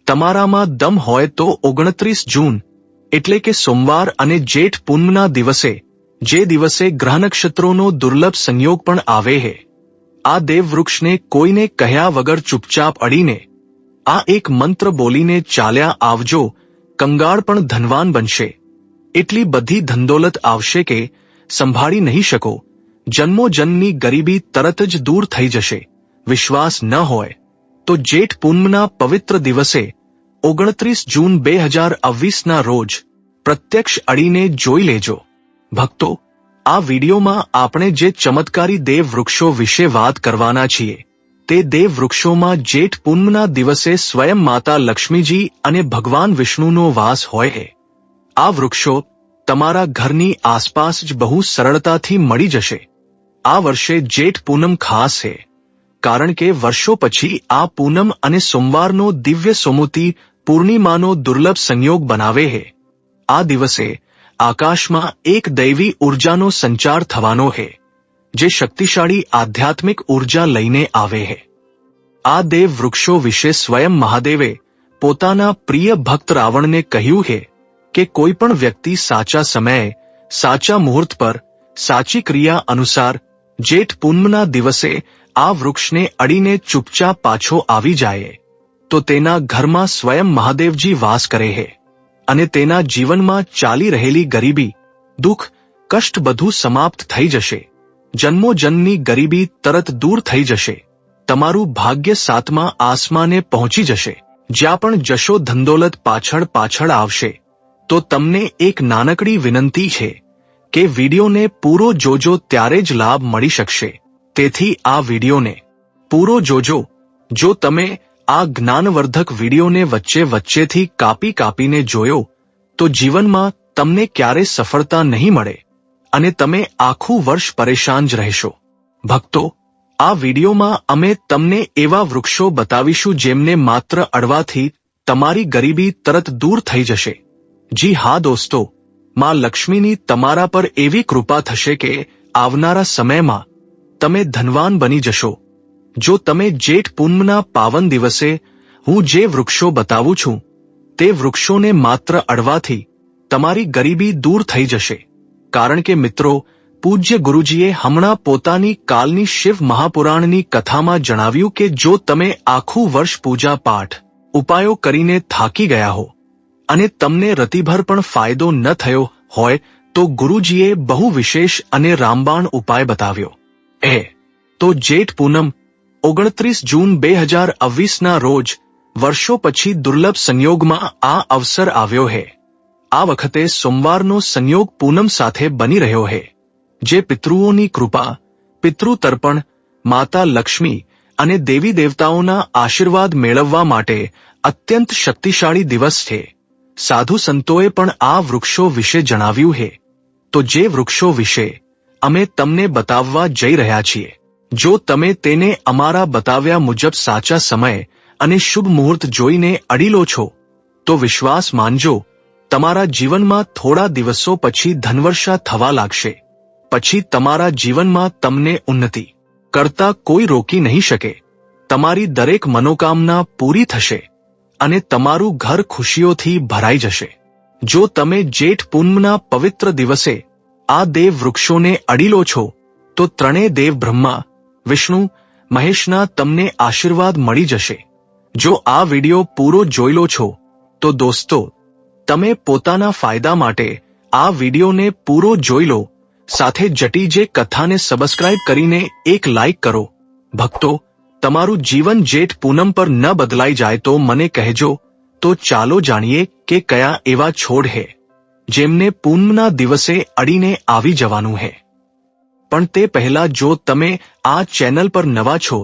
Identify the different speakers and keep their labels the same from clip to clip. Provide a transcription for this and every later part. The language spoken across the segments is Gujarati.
Speaker 1: તમારામાં દમ હોય તો 29 જૂન એટલે કે સોમવાર અને જેઠ પૂનમના દિવસે, જે દિવસે ગ્રહ નક્ષત્રોનો દુર્લભ સંયોગ પણ આવે છે, આ દેવવૃક્ષને કોઈને કહ્યા વગર ચૂપચાપ અડીને આ એક મંત્ર બોલીને ચાલ્યા આવજો. કંગાળ પણ ધનવાન બનશે. એટલી બધી ધનદોલત આવશે કે સંભાળી નહીં શકો. જન્મોજન્મની ગરીબી તરત જ દૂર થઈ જશે. વિશ્વાસ ન હોય તો જેઠ પૂનમના પવિત્ર દિવસે 29 જૂન 2021ના રોજ પ્રત્યક્ષ અડીને જોઈ લેજો. ભક્તો, આ વિડીયોમાં આપણે જે ચમત્કારી દેવ વૃક્ષો વિશે વાત કરવાના છીએ, તે દેવ વૃક્ષોમાં જેઠ પૂનમના દિવસે સ્વયં માતા લક્ષ્મીજી અને ભગવાન વિષ્ણુનો વાસ હોય છે. આ વૃક્ષો તમારા ઘરની આસપાસ જ બહુ સરળતાથી મળી જશે. આ વર્ષે જેઠ પૂનમ ખાસ છે, કારણ કે વર્ષો પછી આ પૂનમ અને સોમવારનો દિવ્ય સોમવતી પૂર્ણિમાનો દુર્લભ સંયોગ બનાવે છે. આ દિવસે આકાશમાં એક દૈવી ઉર્જાનો સંચાર થવાનો છે, જે શક્તિશાળી આધ્યાત્મિક ઉર્જા લઈને આવે છે. આ દેવ વૃક્ષો વિશે સ્વયં મહાદેવે પોતાના પ્રિય ભક્ત રાવણને કહ્યું છે કે કોઈ પણ વ્યક્તિ સાચા સમયે, સાચા મુહૂર્ત પર, સાચી ક્રિયા અનુસાર જેઠ પૂનમના દિવસે આ વૃક્ષને અડીને ચૂપચાપ પાછો આવી જાય તો તેના ઘરમાં સ્વયં મહાદેવજી વાસ કરે છે અને તેના જીવનમાં ચાલી રહેલી ગરીબી, દુઃખ, કષ્ટ બધું સમાપ્ત થઈ જશે. જન્મોજન્મની ગરીબી તરત દૂર થઈ જશે. તમારું ભાગ્ય 7મા આસમાને પહોંચી જશે. જ્યાં પણ જશો ધનદોલત પાછળ આવશે. તો તમને એક નાનકડી વિનંતી છે કે વિડીયોને પૂરો જોજો, ત્યારે જ લાભ મળી શકશે. તેથી આ વિડીયોને પૂરો જોજો. જો તમે આ જ્ઞાનવર્ધક વિડીયોને વચ્ચેથી કાપીને જોયો તો જીવનમાં તમને ક્યારે સફળતા નહીં મળે અને તમે આખું વર્ષ પરેશાન જ રહેશો. ભક્તો, આ વિડીયોમાં અમે તમને એવા વૃક્ષો બતાવીશું જેમને માત્ર અડવાથી તમારી ગરીબી તરત દૂર થઈ જશે. જી હા દોસ્તો, માં લક્ષ્મીની તમારા પર એવી કૃપા થશે કે આવનારા સમયમાં તમે ધનવાન બની જશો. જો તમે જેઠ પૂનમના પાવન દિવસે હું જે વૃક્ષો બતાવું છું તે વૃક્ષોને માત્ર અડવાથી તમારી ગરીબી દૂર થઈ જશે. કારણ કે મિત્રો, પૂજ્ય ગુરુજીએ હમણાં પોતાની કાલની શિવ મહાપુરાણની કથામાં જણાવ્યું કે જો તમે આખું વર્ષ પૂજા પાઠ, ઉપાયો કરીને થાકી ગયા હો અને તમને રતિભર પણ ફાયદો ન થયો હોય તો ગુરુજીએ બહુ વિશેષ અને રામબાણ ઉપાય બતાવ્યો. તો જેઠ પૂનમ 29 જૂન 2021ના રોજ વર્ષો પછી દુર્લભ સંયોગમાં આ અવસર આવ્યો છે. આ વખતે સોમવારનો સંયોગ પૂનમ સાથે બની રહ્યો છે, જે પિતૃઓની કૃપા, પિતૃતર્પણ, માતા લક્ષ્મી અને દેવી દેવતાઓના આશીર્વાદ મેળવવા માટે અત્યંત શક્તિશાળી દિવસ છે. સાધુ સંતોએ પણ આ વૃક્ષો વિશે જણાવ્યું છે. તો જે વૃક્ષો વિશે અમે તમને બતાવવા જઈ રહ્યા છીએ, જો તમે તેને અમારા બતાવ્યા મુજબ સાચા સમય અને શુભ મુહૂર્ત જોઈને અડી લો છો તો વિશ્વાસ માનજો, તમારા જીવનમાં થોડા દિવસો પછી ધનવર્ષા થવા લાગશે. પછી તમારા જીવનમાં તમને ઉન્નતિ કરતા કોઈ રોકી નહીં શકે. તમારી દરેક મનોકામના પૂરી થશે અને તમારું ઘર ખુશીઓથી ભરાઈ જશે. જો તમે જેઠ પૂનમના પવિત્ર દિવસે આ દેવ વૃક્ષોને અડી લો છો તો ત્રણેય દેવ બ્રહ્મા, વિષ્ણુ, મહેશના તમને આશીર્વાદ મળી જશે. જો આ વિડીયો પૂરો જોઈ લો છો તો દોસ્તો, તમે પોતાના ફાયદા માટે આ વિડીયોને પૂરો જોઈ લો. સાથે જટી જે કથાને સબસ્ક્રાઇબ કરીને એક લાઇક કરો. ભક્તો, તમારું જીવન જેઠ પૂનમ પર ન બદલાઈ જાય તો મને કહેજો. તો ચાલો જાણીએ કે કયા એવા છોડ છે જેમને પૂનમના દિવસે અડીને આવી જવાનું છે. પણ તે પહેલા જો તમે આ ચેનલ પર નવા છો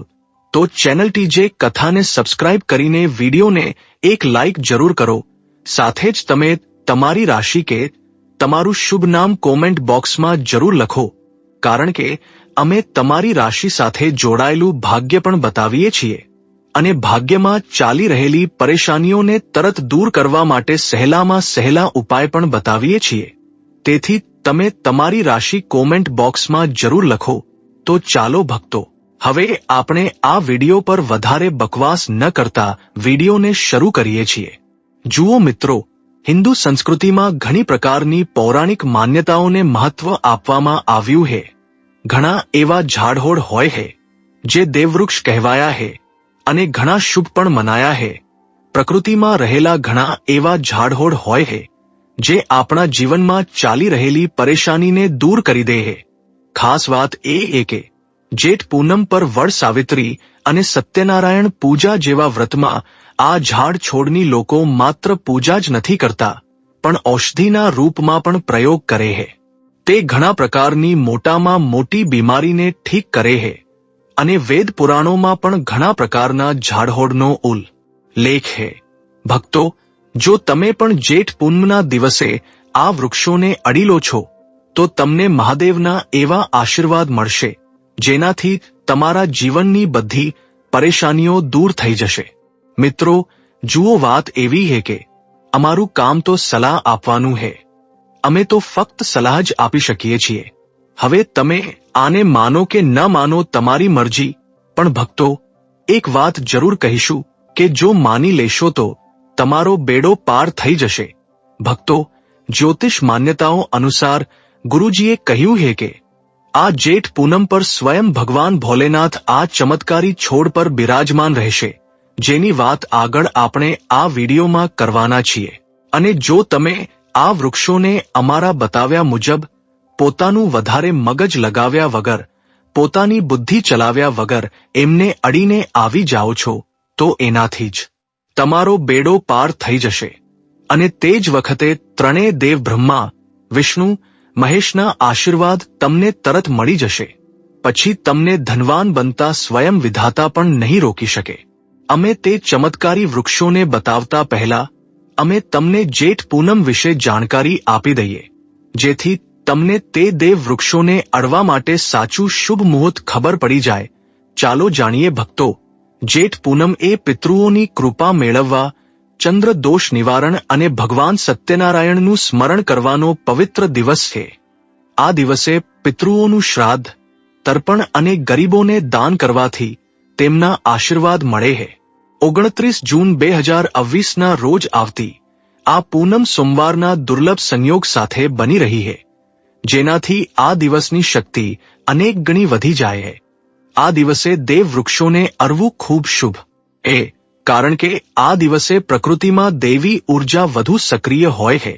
Speaker 1: તો ચેનલ ટીજે કથાને સબસ્ક્રાઇબ કરીને વિડીયોને એક લાઇક જરૂર કરો. સાથે જ તમે તમારી રાશિ કે તમારું શુભ નામ કોમેન્ટ બોક્સમાં જરૂર લખો, કારણ કે અમે તમારી રાશિ સાથે જોડાયેલું ભાગ્ય પણ બતાવીએ છીએ અને ભાગ્યમાં ચાલી રહેલી પરેશાનીઓને તરત દૂર કરવા માટે સહેલામાં સહેલા ઉપાય પણ બતાવીએ છીએ. તેથી તમે તમારી રાશિ કોમેન્ટ બોક્સમાં જરૂર લખો. તો ચાલો ભક્તો, હવે આપણે આ વિડિયો પર વધારે બકવાસ ન કરતા વિડિયોને શરૂ કરીએ છીએ। જુઓ મિત્રો, હિન્દુ સંસ્કૃતિમાં ઘણી પ્રકારની પૌરાણિક માન્યતાઓને મહત્વ આપવામાં આવ્યું છે। ઘણા એવા ઝાડહોડ હોય છે જે દેવવૃક્ષ કહેવાયા છે અને ઘણા શુભ પણ મનાયા છે। પ્રકૃતિમાં રહેલા ઘણા એવા ઝાડહોડ હોય છે જે આપણા જીવનમાં ચાલી રહેલી પરેશાનીને દૂર કરી દે છે। ખાસ વાત એ છે કે જેઠ પૂનમ પર વડ સાવિત્રી અને સત્યનારાયણ પૂજા જેવા વ્રતમાં આ ઝાડ છોડની લોકો માત્ર પૂજા જ નથી કરતા પણ ઔષધિના રૂપમાં પણ પ્રયોગ કરે છે। તે ઘણા પ્રકારની મોટામાં મોટી બીમારીને ઠીક કરે છે અને વેદ પુરાણોમાં પણ ઘણા પ્રકારના ઝાડહોડનો ઉલ્લેખ છે। ભક્તો, જો તમે પણ જેઠ પૂનમના દિવસે આ વૃક્ષોને અડી લો છો તો તમને મહાદેવના એવા આશીર્વાદ મળશે જેનાથી તમારા જીવનની બધી પરેશાનીઓ દૂર થઈ જશે। મિત્રો, જુઓ, વાત એવી છે કે અમારું કામ તો સલાહ આપવાનું છે। અમે તો ફક્ત સલાહ જ આપી શકીએ છીએ। હવે તમે આને માનો કે ન માનો તમારી મરજી, પણ ભક્તો, એક વાત જરૂર કહીશું કે જો માની લેશો તો તમારો બેડો પાર થઈ જશે। ભક્તો, જ્યોતિષ માન્યતાઓ અનુસાર ગુરુજીએ કહ્યું છે કે આ જેઠ પૂનમ પર સ્વયં ભગવાન ભોલેનાથ આ ચમત્કારી છોડ પર બિરાજમાન રહેશે, જેની વાત આગળ આપણે આ વિડીયોમાં કરવાના છીએ। અને જો તમે આ વૃક્ષોને અમારા બતાવ્યા મુજબ પોતાનું વધારે મગજ લગાવ્યા વગર, પોતાની બુદ્ધિ ચલાવ્યા વગર એમને અડીને આવી જાઓ છો તો એનાથી જ તમારો બેડો પાર થઈ જશે અને તે જ વખતે ત્રણેય દેવ બ્રહ્મા, વિષ્ણુ, મહેશના આશીર્વાદ તમને તરત મળી જશે। પછી તમને ધનવાન બનતા સ્વયં વિધાતા પણ નહીં રોકી શકે। અમે તે ચમત્કારી વૃક્ષોને બતાવતા પહેલા અમે તમને જેઠ પૂનમ વિશે જાણકારી આપી દઈએ, જેથી તમને તે દેવ વૃક્ષોને અડવા માટે સાચું શુભ મુહૂર્ત ખબર પડી જાય। ચાલો જાણીએ ભક્તો, જેઠ પૂનમ એ પિતૃઓની કૃપા મેળવવા, ચંદ્ર દોષ નિવારણ અને ભગવાન સત્યનારાયણનું સ્મરણ કરવાનો પવિત્ર દિવસ છે। આ દિવસે પિતૃઓનું શ્રાદ્ધ, તર્પણ અને ગરીબોને દાન કરવાથી તેમના આશીર્વાદ મળે છે। 29 જૂન 2021ના રોજ આવતી આ પૂનમ સોમવારના દુર્લભ સંયોગ સાથે બની રહી છે, જેનાથી આ દિવસની શક્તિ અનેક ગણી વધી જાય છે। આ દિવસે દેવ વૃક્ષોને અડવું ખૂબ શુભ છે, કારણ કે આ દિવસે પ્રકૃતિમાં દૈવી ઉર્જા વધુ સક્રિય હોય છે।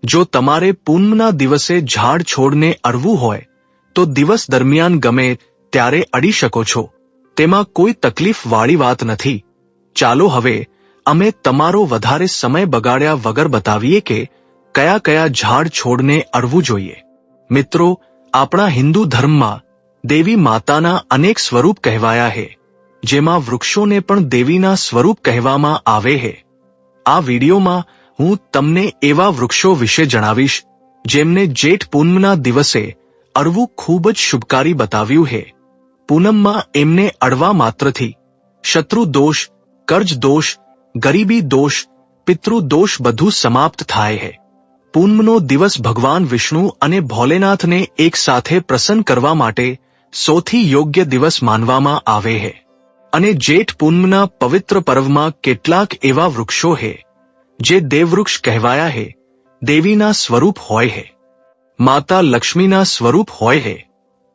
Speaker 1: જો તમારે પૂનમના દિવસે ઝાડ છોડને અડવું હોય તો દિવસ દરમિયાન ગમે ત્યારે અડી શકો છો, તેમાં કોઈ તકલીફવાળી વાત નથી। ચાલો હવે અમે તમારો વધારે સમય બગાડ્યા વગર બતાવીએ કે કયા કયા ઝાડ છોડને અડવું જોઈએ। મિત્રો, આપણા હિન્દુ ધર્મમાં દેવી માતાના અનેક સ્વરૂપ કહેવાયા છે, જેમાં વૃક્ષોને પણ દેવીના સ્વરૂપ કહેવામાં આવે છે। આ વિડીયોમાં હું તમને એવા વૃક્ષો વિશે જણાવીશ જેમને જેઠ પૂનમના દિવસે અડવું ખૂબ જ શુભકારી બતાવ્યું છે। પૂનમમાં એમને અડવા માત્રથી શત્રુ દોષ, કર્જ દોષ, ગરીબી દોષ, પિતૃ દોષ બધું સમાપ્ત થાય છે। પૂનમનો દિવસ ભગવાન વિષ્ણુ અને ભોલેનાથને એક સાથે પ્રસન્ન કરવા માટે સૌથી યોગ્ય દિવસ માનવામાં આવે છે। અને જેઠ પૂનમના પવિત્ર પર્વમાં કેટલાક એવા વૃક્ષો છે જે દેવવૃક્ષ કહેવાયા છે, દેવીના સ્વરૂપ હોય છે, માતા લક્ષ્મીના સ્વરૂપ હોય છે।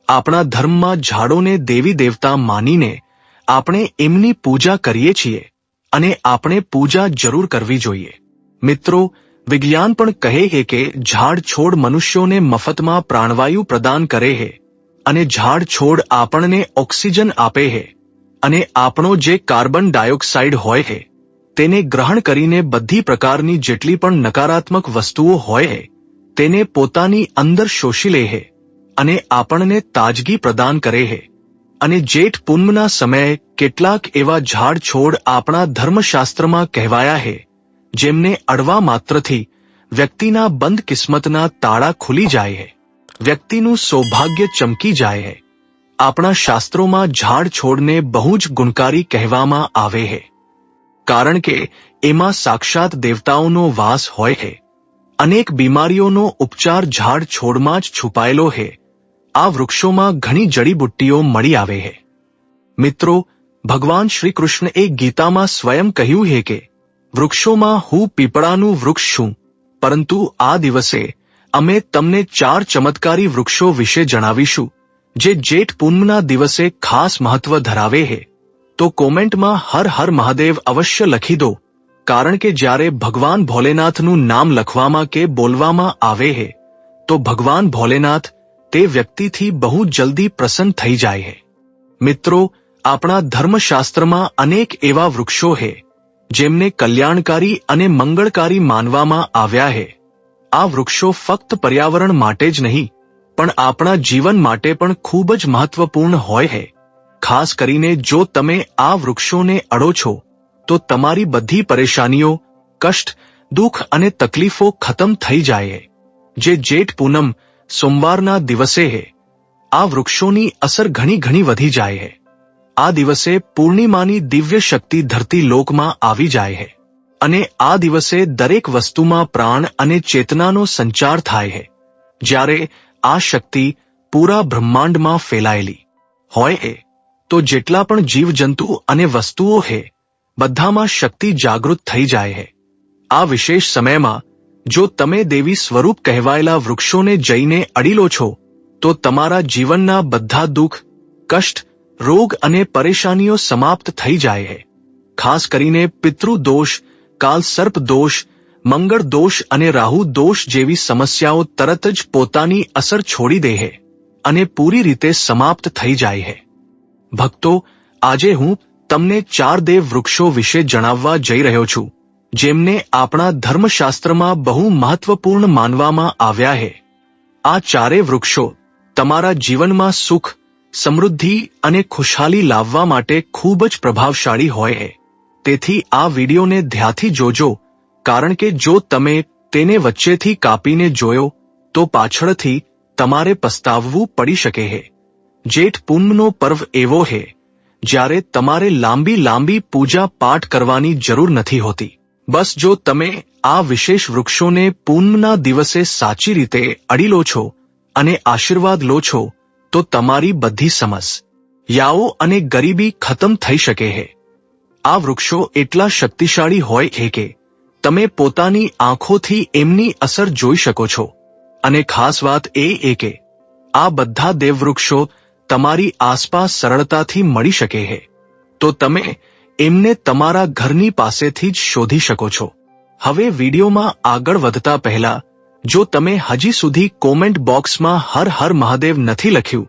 Speaker 1: આપણા ધર્મમાં ઝાડોને દેવી દેવતા માનીને આપણે એમની પૂજા કરીએ છીએ અને આપણે પૂજા જરૂર કરવી જોઈએ। મિત્રો, વિજ્ઞાન પણ કહે છે કે ઝાડ છોડ મનુષ્યોને મફતમાં પ્રાણવાયુ પ્રદાન કરે છે અને ઝાડ છોડ આપણને ઓક્સિજન આપે છે અને આપણો જે કાર્બન ડાયોક્સાઇડ હોય છે તેને ગ્રહણ કરીને બધી પ્રકારની જેટલી પણ નકારાત્મક વસ્તુઓ હોય છે તેને પોતાની અંદર શોષી લે છે અને આપણને તાજગી પ્રદાન કરે છે। અને જેઠ પૂનમના સમયે કેટલાક એવા ઝાડ છોડ આપણા ધર્મશાસ્ત્રમાં કહેવાયા છે જેમને અડવા માત્રથી વ્યક્તિના બંધ કિસ્મતના તાળા ખુલી જાય છે, વ્યક્તિનું સૌભાગ્ય ચમકી જાય છે। આપણા શાસ્ત્રોમાં ઝાડ છોડને બહુ જ ગુણકારી કહેવામાં આવે છે, કારણ કે એમાં સાક્ષાત દેવતાઓનો વાસ હોય છે। અનેક બીમારીઓનો ઉપચાર ઝાડ છોડમાં જ છુપાયેલો છે। આ વૃક્ષોમાં ઘણી જડીબુટ્ટીઓ મળી આવે છે, મિત્રો, ભગવાન શ્રી કૃષ્ણએ ગીતામાં સ્વયં કહ્યું છે કે વૃક્ષોમાં હું પીપળાનું વૃક્ષ છું, પરંતુ આ દિવસે અમે તમને 4 ચમત્કારી વૃક્ષો વિશે જણાવીશું જે જેઠ પૂનમના દિવસે ખાસ મહત્વ ધરાવે છે. તો કોમેન્ટમાં હર હર મહાદેવ અવશ્ય લખી દો, કારણ કે જ્યારે ભગવાન ભોલેનાથનું નામ લખવામાં કે બોલવામાં આવે છે તો ભગવાન ભોલેનાથ તે વ્યક્તિથી બહુ જલ્દી પ્રસન્ન થઈ જાય છે. મિત્રો, આપણા ધર્મશાસ્ત્રમાં અનેક એવા વૃક્ષો છે જેમને કલ્યાણકારી અને મંગળકારી માનવામાં આવ્યા છે. આ વૃક્ષો ફક્ત પર્યાવરણ માટે જ નહીં પણ આપણા જીવન માટે પણ ખૂબ જ મહત્વપૂર્ણ હોય છે. ખાસ કરીને જો તમે આ વૃક્ષોને અડો છો તો તમારી બધી પરેશાનીઓ, કષ્ટ, દુઃખ અને તકલીફો ખતમ થઈ જાય છે. જે જેઠ પૂનમ સોમવારના દિવસે છે, આ વૃક્ષોની અસર ઘણી વધી જાય છે. આ દિવસે પૂર્ણિમાની દિવ્ય શક્તિ ધરતી લોકમાં આવી જાય છે અને આ દિવસે દરેક વસ્તુમાં પ્રાણ અને ચેતનાનો સંચાર થાય છે. જ્યારે આ શક્તિ પૂરા બ્રહ્માંડમાં ફેલાયેલી હોય છે તો જેટલા પણ જીવજંતુ અને વસ્તુઓ છે બધામાં શક્તિ જાગૃત થઈ જાય છે. આ વિશેષ સમયમાં જો તમે દેવી સ્વરૂપ કહેવાયેલા વૃક્ષોને જઈને અડી લો છો તો તમારા જીવનના બધા દુઃખ, કષ્ટ, રોગ અને પરેશાનીઓ સમાપ્ત થઈ જાય છે. ખાસ કરીને પિતૃદોષ, કાલસર્પ દોષ, મંગળ દોષ અને રાહુ દોષ જેવી સમસ્યાઓ તરત જ પોતાની અસર છોડી દે છે અને પૂરી રીતે સમાપ્ત થઈ જાય છે. ભક્તો, આજે હું તમને 4 દેવ વૃક્ષો વિશે જણાવવા જઈ રહ્યો છું જેમને આપણા ધર્મશાસ્ત્રમાં બહુ મહત્વપૂર્ણ માનવામાં આવ્યા છે. આ 4 વૃક્ષો તમારા જીવનમાં સુખ, સમૃદ્ધિ અને ખુશહાલી લાવવા માટે ખૂબ જ પ્રભાવશાળી હોય છે. તેથી આ વિડીયોને ધ્યાનથી જોજો, કારણ કે જો તમે તેને વચ્ચેથી કાપીને જોયો તો પાછળથી તમારે પસ્તાવવું પડી શકે છે. જેઠ પૂનમનો પર્વ એવો છે જ્યારે તમારે લાંબી પૂજા પાઠ કરવાની જરૂર નથી હોતી. બસ જો તમે આ વિશેષ વૃક્ષોને પૂનમના દિવસે સાચી રીતે અડી લો છો અને આશીર્વાદ લો છો તો તમારી બધી સમસ્યાઓ અને ગરીબી ખતમ થઈ શકે છે. આ વૃક્ષો એટલા શક્તિશાળી હોય છે કે તમે પોતાની આંખોથી એમની અસર જોઈ શકો છો. અને ખાસ વાત એ કે આ બધા દેવવૃક્ષો તમારી આસપાસ સરળતાથી મળી શકે છે, તો તમે એમને તમારા ઘરની પાસેથી જ શોધી શકો છો. હવે વિડીયોમાં આગળ વધતા પહેલા જો તમે હજી સુધી કોમેન્ટ બોક્સમાં હર હર મહાદેવ નથી લખ્યું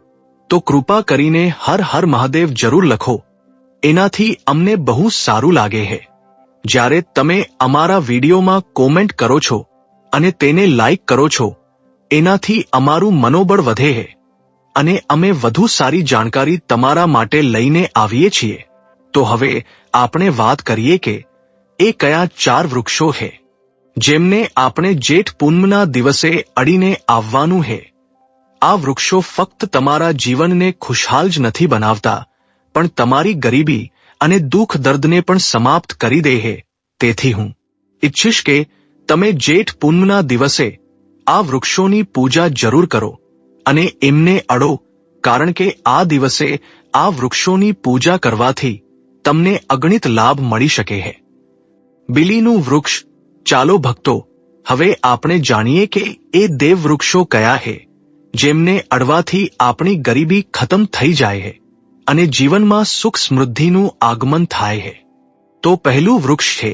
Speaker 1: તો કૃપા કરીને હર હર મહાદેવ જરૂર લખો. એનાથી અમને બહુ સારું લાગે છે. જ્યારે તમે અમારા વિડીયોમાં કોમેન્ટ કરો છો અને તેને લાઈક કરો છો એનાથી અમારું મનોબળ વધે છે અને અમે વધુ સારી જાણકારી તમારા માટે લઈને આવીએ છીએ. તો હવે આપણે વાત કરીએ કે એ કયા 4 વૃક્ષો છે જેમને આપણે જેઠ પૂનમના દિવસે અડીને આવવાનું છે. આ વૃક્ષો ફક્ત તમારા જીવનને ખુશહાલ જ નથી બનાવતા પણ તમારી ગરીબી અને દુઃખ દર્દને પણ સમાપ્ત કરી દે છે. તેથી હું ઈચ્છીશ કે તમે જેઠ પૂનમના દિવસે આ વૃક્ષોની પૂજા જરૂર કરો અને એમને અડો, કારણ કે આ દિવસે આ વૃક્ષોની પૂજા કરવાથી તમને અગણિત લાભ મળી શકે છે. બીલીનું વૃક્ષ. ચાલો ભક્તો, હવે આપણે જાણીએ કે એ દેવ વૃક્ષો કયા છે જેમને અડવાથી આપણી ગરીબી ખતમ થઈ જાય છે અને જીવનમાં સુખ સમૃદ્ધિનું આગમન થાય છે. તો પહેલું વૃક્ષ છે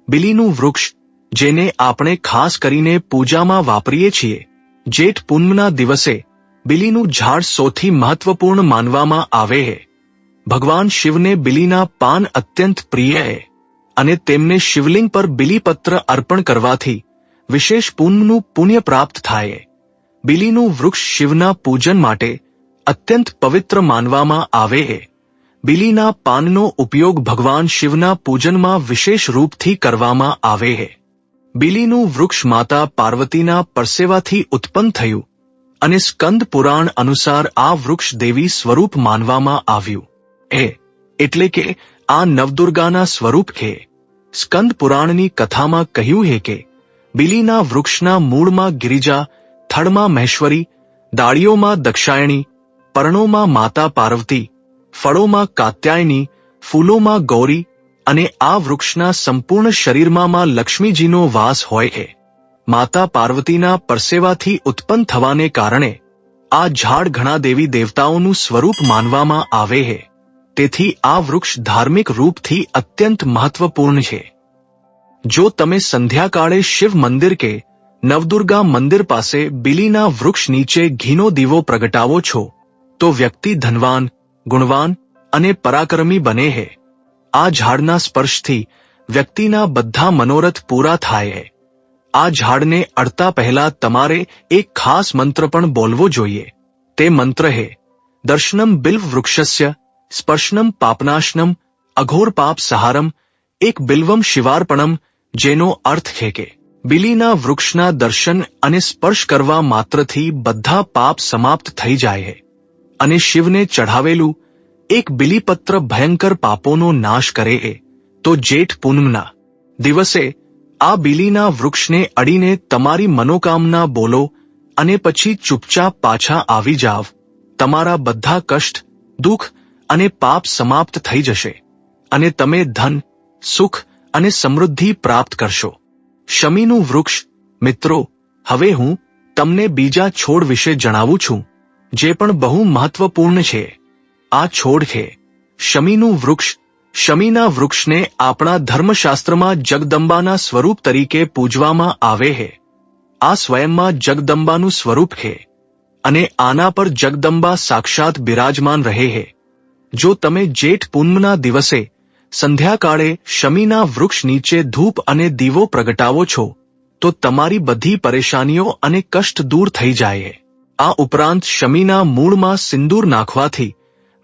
Speaker 1: બીલીનું વૃક્ષ, જેને આપણે ખાસ કરીને પૂજામાં વાપરીએ છીએ. જેઠ પૂનમના દિવસે બીલીનું ઝાડ સૌથી મહત્વપૂર્ણ માનવામાં આવે છે. ભગવાન શિવને બીલીના પાન અત્યંત પ્રિય છે અને તેમને શિવલિંગ પર બીલીપત્ર અર્પણ કરવાથી વિશેષ પૂનમનું પુણ્ય પ્રાપ્ત થાય. બીલીનું વૃક્ષ શિવના પૂજન માટે અત્યંત પવિત્ર માનવામાં આવે છે. બીલીના પાનનો ઉપયોગ ભગવાન શિવના પૂજનમાં વિશેષ રૂપથી કરવામાં આવે છે. બીલીનું વૃક્ષ માતા પાર્વતીના પરસેવાથી ઉત્પન્ન થયું અને સ્કંદ પુરાણ અનુસાર આ વૃક્ષ દેવી સ્વરૂપ માનવામાં આવ્યું. એટલે કે આ નવદુર્ગાના સ્વરૂપ છે. સ્કંદ પુરાણની કથામાં કહ્યું છે કે બીલીના વૃક્ષના મૂળમાં ગિરિજા, થડમાં મહેશ્વરી, ડાળીઓમાં દક્ષાયણી, પર્ણોમાં માતા પાર્વતી ફળોમાં કાત્યાયની, ફૂલોમાં ગૌરી અને આ વૃક્ષના સંપૂર્ણ શરીરમાં લક્ષ્મીજીનો વાસ હોય છે. માતા પાર્વતીના પરસેવાથી ઉત્પન્ન થવાને કારણે આ ઝાડ ઘણા દેવી દેવતાઓનું સ્વરૂપ માનવામાં આવે છે. તેથી આ વૃક્ષ ધાર્મિક રૂપથી અત્યંત મહત્વપૂર્ણ છે. જો તમે સંધ્યાકાળે શિવ મંદિર કે નવદુર્ગા મંદિર પાસે બીલીના વૃક્ષ નીચે ઘીનો દીવો પ્રગટાવો છો તો વ્યક્તિ ધનવાન, ગુણવાન અને પરાક્રમી બને છે. આ ઝાડના સ્પર્શથી વ્યક્તિના બધા મનોરથ પૂરા થાય છે. આ ઝાડને અડતા પહેલા તમારે એક ખાસ મંત્ર પણ બોલવો જોઈએ. તે મંત્ર છે દર્શનમ બિલ્વ વૃક્ષસ્ય સ્પર્શનમ પાપનાશનમ અઘોર પાપ સહારમ એક બિલ્વમ શિવાર્પણમ, જેનો અર્થ છે કે બીલીના વૃક્ષના દર્શન અને સ્પર્શ કરવા માત્રથી બધા પાપ સમાપ્ત થઈ જાય છે અને શિવને ચઢાવેલું એક બીલીપત્ર ભયંકર પાપોનો નાશ કરે છે. તો જેઠ પૂનમના દિવસે આ બીલીના વૃક્ષને અડીને તમારી મનોકામના બોલો અને પછી ચૂપચાપ પાછા આવી જાવ. તમારા બધા કષ્ટ, દુઃખ અને પાપ સમાપ્ત થઈ જશે અને તમે ધન, સુખ અને સમૃદ્ધિ પ્રાપ્ત કરશો. શમીનું વૃક્ષ. મિત્રો, હવે હું તમને બીજા છોડ વિશે જણાવું છું જે પણ બહુ મહત્વપૂર્ણ છે. આ છોડ છે શમીનું વૃક્ષ. શમીના વૃક્ષને આપણા ધર્મશાસ્ત્રમાં જગદંબાના સ્વરૂપ તરીકે પૂજવામાં આવે છે. આ સ્વયંમાં જગદંબાનું સ્વરૂપ છે અને આના પર જગદંબા સાક્ષાત બિરાજમાન રહે છે. જો તમે જેઠ પૂનમના દિવસે સંધ્યાકાળે શમીના વૃક્ષ નીચે ધૂપ અને દીવો પ્રગટાવો છો તો તમારી બધી પરેશાનીઓ અને કષ્ટ દૂર થઈ જાય છે. આ ઉપરાંત શમીના મૂળમાં સિંદૂર નાખવાથી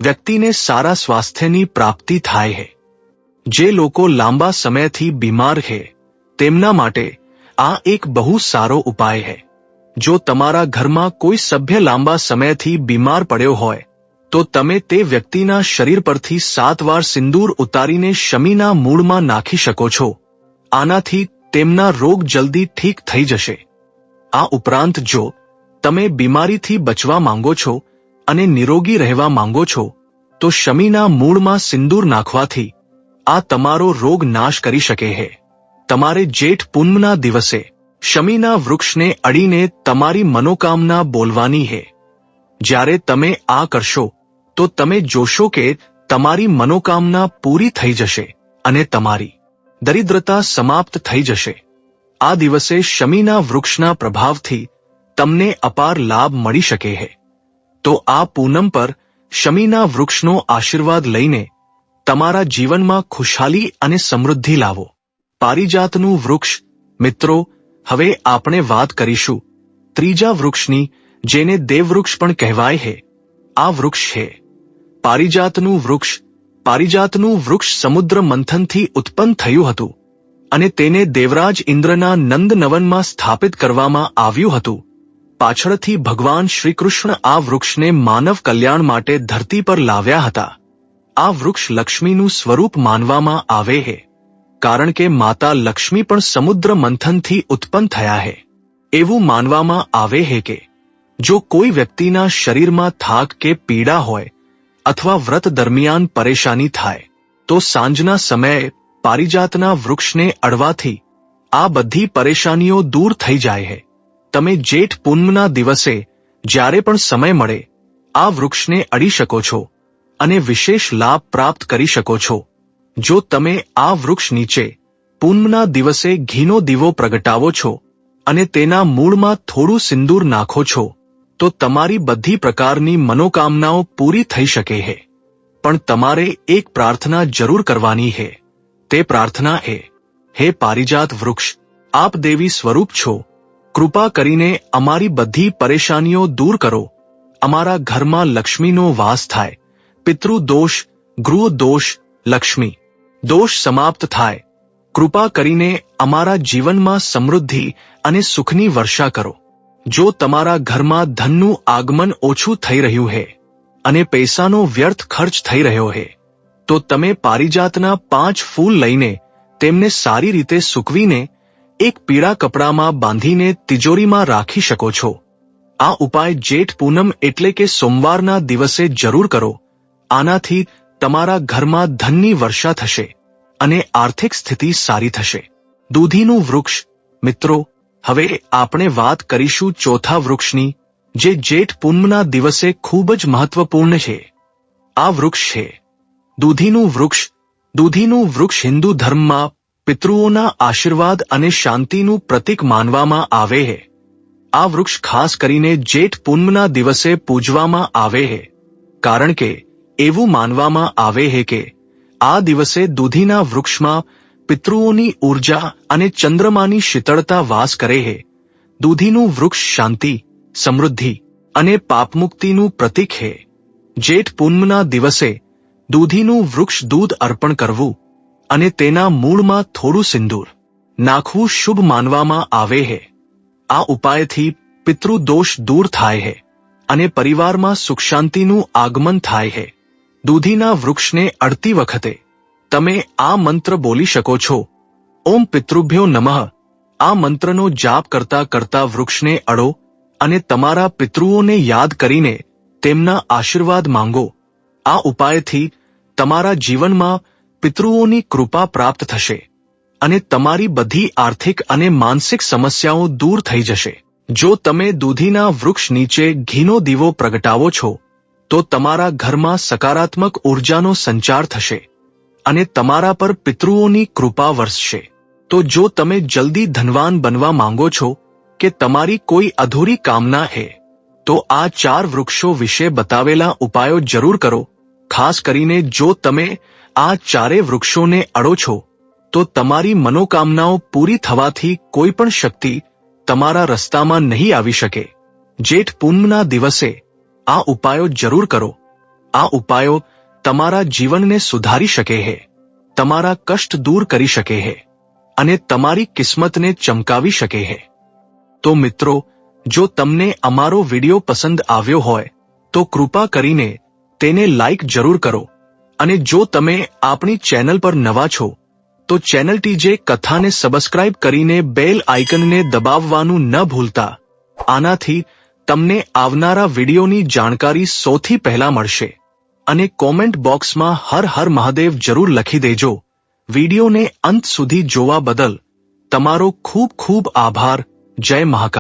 Speaker 1: વ્યક્તિને સારા સ્વાસ્થ્યની પ્રાપ્તિ થાય છે. જે લોકો લાંબા સમયથી બીમાર છે તેમના માટે આ એક બહુ સારો ઉપાય છે. જો તમારા ઘરમાં કોઈ સભ્ય લાંબા સમયથી બીમાર પડ્યો હોય તો તમે તે વ્યક્તિના શરીર પરથી 7 વાર સિંદૂર ઉતારીને શમીના મૂળમાં નાખી શકો છો. આનાથી તેમના રોગ જલ્દી ઠીક થઈ જશે. આ ઉપરાંત જો તમે બીમારીથી બચવા માંગો છો અને નિરોગી રહેવા માંગો છો તો શમીના મૂળમાં સિંદૂર નાખવાથી આ તમારો રોગ નાશ કરી શકે છે. તમારે જેઠ પૂનમના દિવસે શમીના વૃક્ષને અડીને તમારી મનોકામના બોલવાની છે. જ્યારે તમે આ કરશો તો તમે જોશો કે તમારી મનોકામના પૂરી થઈ જશે અને તમારી દરિદ્રતા સમાપ્ત થઈ જશે. આ દિવસે શમીના વૃક્ષના પ્રભાવથી તમને અપાર લાભ મળી શકે છે. તો આ પૂનમ પર શમીના વૃક્ષનો આશીર્વાદ લઈને તમારા જીવનમાં ખુશહાલી અને સમૃદ્ધિ લાવો. પારિજાતનું વૃક્ષ. મિત્રો, હવે આપણે વાત કરીશું ત્રીજા વૃક્ષની, જેને દેવવૃક્ષ પણ કહેવાય છે. આ વૃક્ષ છે પારિજાતનું વૃક્ષ. પારિજાતનું વૃક્ષ સમુદ્ર મંથનથી ઉત્પન્ન થયું હતું અને તેને દેવરાજ ઇન્દ્રના નંદનવનમાં સ્થાપિત કરવામાં આવ્યું હતું. પાછળથી ભગવાન શ્રીકૃષ્ણ આ વૃક્ષને માનવ કલ્યાણ માટે ધરતી પર લાવ્યા હતા. આ વૃક્ષ લક્ષ્મીનું સ્વરૂપ માનવામાં આવે છે કારણ કે માતા લક્ષ્મી પણ સમુદ્ર મંથનથી ઉત્પન્ન થયા છે. એવું માનવામાં આવે છે કે જો કોઈ વ્યક્તિના શરીરમાં થાક કે પીડા હોય અથવા વ્રત દરમિયાન પરેશાની થાય તો સાંજના સમયે પારિજાતના વૃક્ષને અડવાથી આ બધી પરેશાનીઓ દૂર થઈ જાય છે. તમે જેઠ પૂનમના દિવસે જ્યારે પણ સમય મળે આ વૃક્ષને અડી શકો છો અને વિશેષ લાભ પ્રાપ્ત કરી શકો છો. જો તમે આ વૃક્ષ નીચે પૂનમના દિવસે ઘીનો દીવો પ્રગટાવો છો અને તેના મૂળમાં થોડું સિંદૂર નાખો છો તો તમારી બધી પ્રકારની મનોકામનાઓ પૂરી થઈ શકે છે. પણ તમારે એક પ્રાર્થના જરૂર કરવાની છે. તે પ્રાર્થના એ, હે પારિજાત વૃક્ષ, આપ દેવી સ્વરૂપ છો, કૃપા કરીને અમારી બધી પરેશાનીઓ દૂર કરો. અમારા ઘરમાં લક્ષ્મીનો વાસ થાય. પિતૃ દોષ, ગૃહ દોષ, લક્ષ્મી દોષ સમાપ્ત થાય. કૃપા કરીને અમારા જીવનમાં સમૃદ્ધિ અને સુખની વર્ષા કરો. જો તમારા ઘરમાં ધનનું આગમન ઓછું થઈ રહ્યું છે અને પૈસાનો વ્યર્થ ખર્ચ થઈ રહ્યો છે તો તમે પારિજાતના 5 ફૂલ લઈને તેમને સારી રીતે સૂકવીને એક પીળા કપડામાં બાંધીને તિજોરીમાં રાખી શકો છો. આ ઉપાય જેઠ પૂનમ એટલે કે સોમવારના દિવસે જરૂર કરો આનાથી તમારા ઘરમાં ધનની વર્ષા થશે અને આર્થિક સ્થિતિ સારી થશે. દૂધીનું વૃક્ષ. મિત્રો, હવે આપણે વાત કરીશું ચોથા વૃક્ષની, જે જેઠ પૂનમના દિવસે ખૂબ જ મહત્વપૂર્ણ છે. આ વૃક્ષ છે દૂધીનું વૃક્ષ. દૂધીનું વૃક્ષ હિન્દુ ધર્મમાં પિતૃઓના આશીર્વાદ અને શાંતિનું પ્રતીક માનવામાં આવે છે. આ વૃક્ષ ખાસ કરીને જેઠ પૂનમના દિવસે પૂજવામાં આવે છે, કારણ કે એવું માનવામાં આવે છે કે આ દિવસે દૂધીના વૃક્ષમાં પિતૃઓની ઊર્જા અને ચંદ્રમાની શીતળતા વાસ કરે છે. દૂધીનું વૃક્ષ શાંતિ, સમૃદ્ધિ અને પાપમુક્તિનું પ્રતીક છે. જેઠ પૂનમના દિવસે દૂધીનું વૃક્ષ દૂધ અર્પણ કરવું અને તેના મૂળમાં થોડું સિંદૂર નાખવું શુભ માનવામાં આવે છે. આ ઉપાયથી પિતૃદોષ દૂર થાય છે અને પરિવારમાં સુખ શાંતિનું આગમન થાય છે. દૂધીના વૃક્ષને અડતી વખતે તમે આ મંત્ર બોલી શકો છો, ઓમ પિતૃભ્યો નમઃ. આ મંત્રનો જાપ કરતા કરતા વૃક્ષને અડો અને તમારા પિતૃઓને યાદ કરીને તેમના આશીર્વાદ માંગો. આ ઉપાયથી તમારા જીવનમાં પિતૃઓની કૃપા પ્રાપ્ત થશે અને તમારી બધી આર્થિક અને માનસિક સમસ્યાઓ દૂર થઈ જશે. જો તમે દૂધીના વૃક્ષ નીચે ઘીનો દીવો પ્રગટાવો છો તો તમારા ઘરમાં સકારાત્મક ઉર્જાનો સંચાર થશે અને તમારા પર પિતૃઓની કૃપા વરસશે. તો જો તમે જલ્દી ધનવાન બનવા માંગો છો કે તમારી કોઈ અધૂરી કામના છે, તો આ 4 વૃક્ષો વિશે બતાવેલા ઉપાયો જરૂર કરો. ખાસ કરીને જો તમે આ 4 વૃક્ષોને અડો છો તો તમારી મનોકામનાઓ પૂરી થવાથી કોઈ પણ શક્તિ તમારા રસ્તામાં નહીં આવી શકે. જેઠ પૂનમના દિવસે આ ઉપાયો જરૂર કરો. આ ઉપાયો તમારા જીવનને સુધારી શકે છે, તમારા કષ્ટ દૂર કરી શકે છે અને તમારી કિસ્મતને ચમકાવી શકે છે. તો મિત્રો, જો તમને અમારો વિડિયો પસંદ આવ્યો હોય તો કૃપા કરીને તેને લાઈક જરૂર કરો અને જો તમે આપણી ચેનલ પર નવા છો તો ચેનલ ટીજે કથાને સબસ્ક્રાઇબ કરીને બેલ આઇકનને દબાવવાનું ન ભૂલતા. આનાથી તમને આવનારા વિડિયોની જાણકારી સૌથી પહેલા મળશે. અને કોમેન્ટ બોક્સમાં હર હર મહાદેવ જરૂર લખી દેજો. વિડિયોને અંત સુધી જોવા બદલ તમારો ખૂબ ખૂબ આભાર. જય મહાકાલ.